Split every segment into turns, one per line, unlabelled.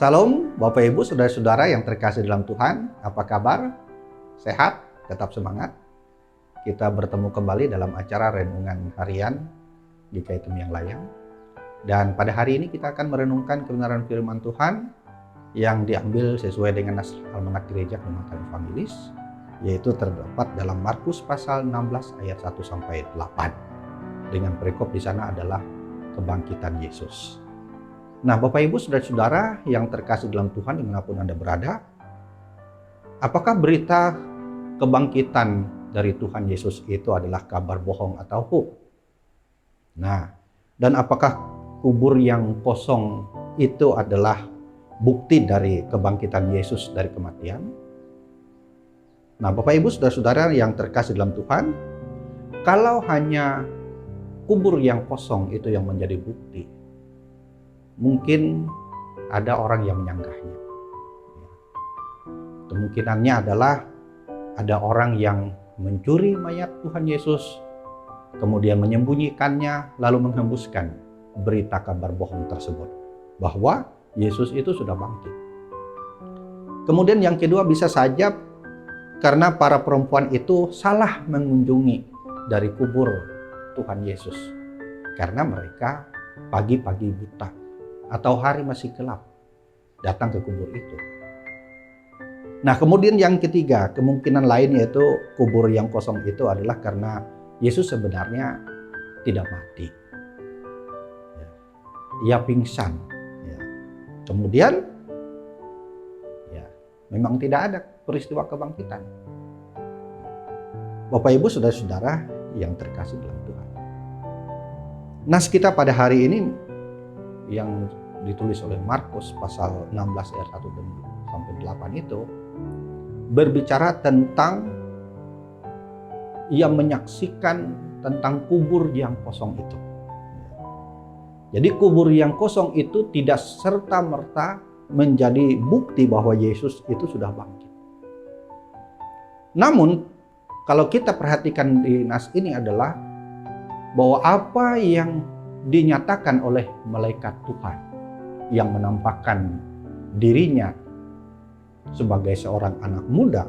Salam Bapak Ibu, Saudara-saudara yang terkasih dalam Tuhan. Apa kabar? Sehat? Tetap semangat? Kita bertemu kembali dalam acara Renungan Harian Jika Itu Yang Layang. Dan pada hari ini kita akan merenungkan kebenaran firman Tuhan yang diambil sesuai dengan nas Almanak Gereja Kehormatan Evangelis, yaitu terdapat dalam Markus pasal 16 ayat 1-8. Dengan perikop di sana adalah kebangkitan Yesus. Nah, Bapak Ibu, Saudara-saudara yang terkasih dalam Tuhan dimanapun Anda berada, apakah berita kebangkitan dari Tuhan Yesus itu adalah kabar bohong atau hoax? Nah, dan apakah kubur yang kosong itu adalah bukti dari kebangkitan Yesus dari kematian? Nah, Bapak Ibu, Saudara-saudara yang terkasih dalam Tuhan, kalau hanya kubur yang kosong itu yang menjadi bukti, mungkin ada orang yang menyanggahnya. Kemungkinannya adalah ada orang yang mencuri mayat Tuhan Yesus, kemudian menyembunyikannya, lalu menghembuskan berita kabar bohong tersebut bahwa Yesus itu sudah bangkit. Kemudian yang kedua, bisa saja karena para perempuan itu salah mengunjungi dari kubur Tuhan Yesus karena mereka pagi-pagi buta atau hari masih gelap datang ke kubur itu. Nah, kemudian yang ketiga, kemungkinan lain yaitu kubur yang kosong itu adalah karena Yesus sebenarnya tidak mati. Ia pingsan. Kemudian memang tidak ada peristiwa kebangkitan. Bapak Ibu, Saudara-saudara yang terkasih dalam Tuhan. Nas kita pada hari ini yang ditulis oleh Markus pasal 16 ayat 1-8 itu berbicara tentang ia menyaksikan tentang kubur yang kosong itu. Jadi kubur yang kosong itu tidak serta-merta menjadi bukti bahwa Yesus itu sudah bangkit. Namun kalau kita perhatikan di nas ini adalah bahwa apa yang dinyatakan oleh malaikat Tuhan yang menampakkan dirinya sebagai seorang anak muda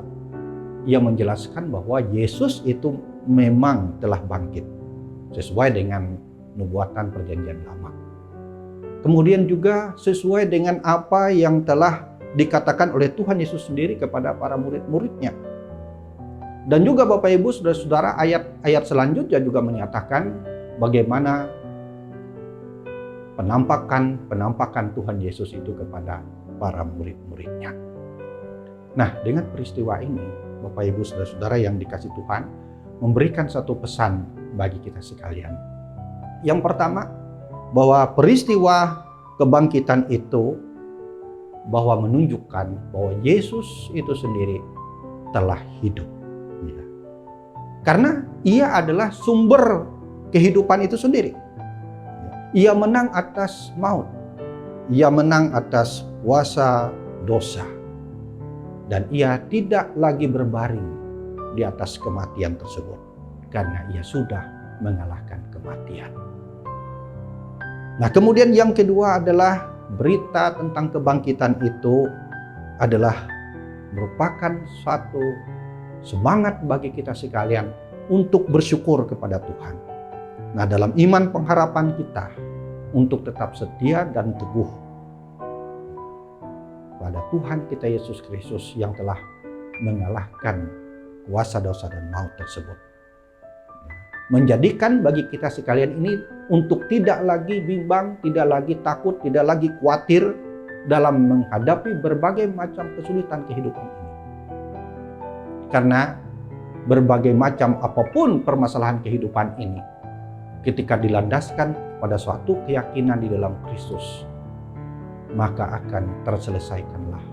yang menjelaskan bahwa Yesus itu memang telah bangkit sesuai dengan nubuatan perjanjian lama. Kemudian juga sesuai dengan apa yang telah dikatakan oleh Tuhan Yesus sendiri kepada para murid-muridnya. Dan juga Bapak Ibu, Saudara-saudara, ayat-ayat selanjutnya juga menyatakan bagaimana penampakan Tuhan Yesus itu kepada para murid-muridnya. Nah, dengan peristiwa ini, Bapak Ibu, Saudara-saudara yang dikasih Tuhan, memberikan satu pesan bagi kita sekalian. Yang pertama, bahwa peristiwa kebangkitan itu bahwa menunjukkan bahwa Yesus itu sendiri telah hidup. Karena ia adalah sumber kehidupan itu sendiri. Ia menang atas maut. Ia menang atas kuasa dosa. Dan ia tidak lagi berbaring di atas kematian tersebut. Karena ia sudah mengalahkan kematian. Nah, kemudian yang kedua adalah berita tentang kebangkitan itu adalah merupakan suatu semangat bagi kita sekalian untuk bersyukur kepada Tuhan. Nah, dalam iman pengharapan kita untuk tetap setia dan teguh pada Tuhan kita Yesus Kristus yang telah mengalahkan kuasa dosa dan maut tersebut. Menjadikan bagi kita sekalian ini untuk tidak lagi bimbang, tidak lagi takut, tidak lagi khawatir dalam menghadapi berbagai macam kesulitan kehidupan ini. Karena berbagai macam apapun permasalahan kehidupan ini, ketika dilandaskan pada suatu keyakinan di dalam Kristus, maka akan terselesaikanlah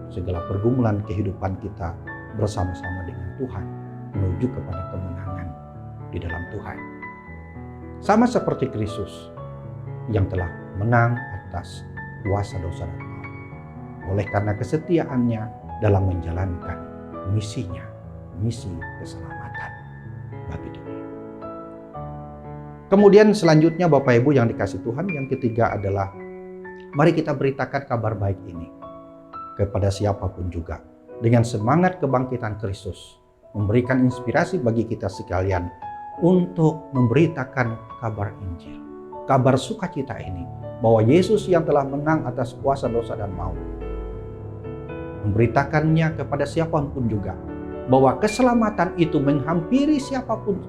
segala pergumulan kehidupan kita bersama-sama dengan Tuhan menuju kepada kemenangan di dalam Tuhan. Sama seperti Kristus yang telah menang atas kuasa dosa dan maut. Oleh karena kesetiaannya dalam menjalankan misinya, misi keselamatan bagi dunia. Kemudian selanjutnya Bapak Ibu yang dikasih Tuhan, yang ketiga adalah Mari kita beritakan kabar baik ini kepada siapapun juga. Dengan semangat kebangkitan Kristus, memberikan inspirasi bagi kita sekalian untuk memberitakan kabar Injil. Kabar sukacita ini, bahwa Yesus yang telah menang atas kuasa dosa dan maut. Memberitakannya kepada siapapun juga, bahwa keselamatan itu menghampiri siapapun,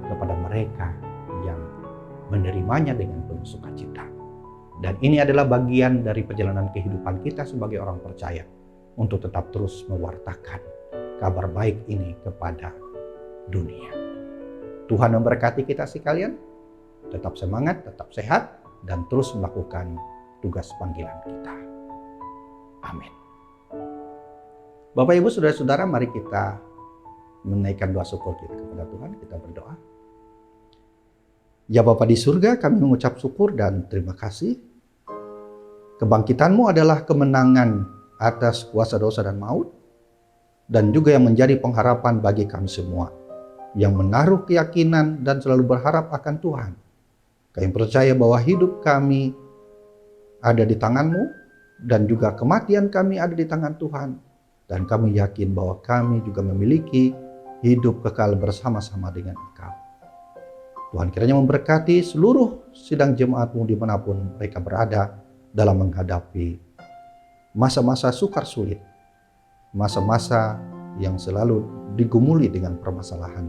kepada mereka yang menerimanya dengan penuh sukacita. Dan ini adalah bagian dari perjalanan kehidupan kita sebagai orang percaya, untuk tetap terus mewartakan kabar baik ini kepada dunia. Tuhan memberkati kita sekalian, tetap semangat, tetap sehat, dan terus melakukan tugas panggilan kita. Amin. Bapak, Ibu, Saudara-saudara, mari kita menaikkan doa syukur kita kepada Tuhan. Kita berdoa. Ya Bapa di surga, kami mengucap syukur dan terima kasih. Kebangkitan-Mu adalah kemenangan atas kuasa dosa dan maut, dan juga yang menjadi pengharapan bagi kami semua, yang menaruh keyakinan dan selalu berharap akan Tuhan. Kami percaya bahwa hidup kami ada di tangan-Mu, dan juga kematian kami ada di tangan Tuhan. Dan kami yakin bahwa kami juga memiliki hidup kekal bersama-sama dengan Engkau. Tuhan kiranya memberkati seluruh sidang jemaat-Mu dimanapun mereka berada dalam menghadapi masa-masa sukar sulit, masa-masa yang selalu digumuli dengan permasalahan.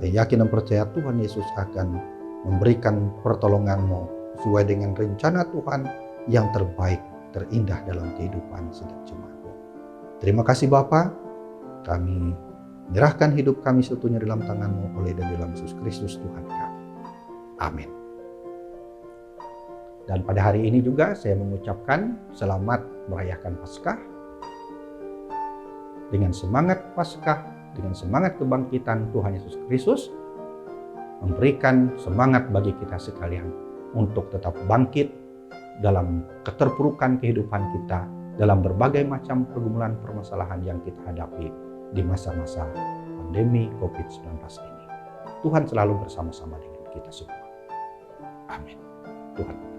Saya yakin dan percaya Tuhan Yesus akan memberikan pertolongan-Mu sesuai dengan rencana Tuhan yang terbaik, terindah dalam kehidupan setiap jemaat. Terima kasih Bapa, kami menyerahkan hidup kami seutuhnya dalam tangan-Mu oleh dan dalam Yesus Kristus Tuhan kami. Amin. Dan pada hari ini juga saya mengucapkan selamat merayakan Paskah. Dengan semangat Paskah, dengan semangat kebangkitan Tuhan Yesus Kristus, memberikan semangat bagi kita sekalian untuk tetap bangkit dalam keterpurukan kehidupan kita, dalam berbagai macam pergumulan permasalahan yang kita hadapi di masa-masa pandemi COVID-19 ini. Tuhan selalu bersama-sama dengan kita semua. Amin. Tuhan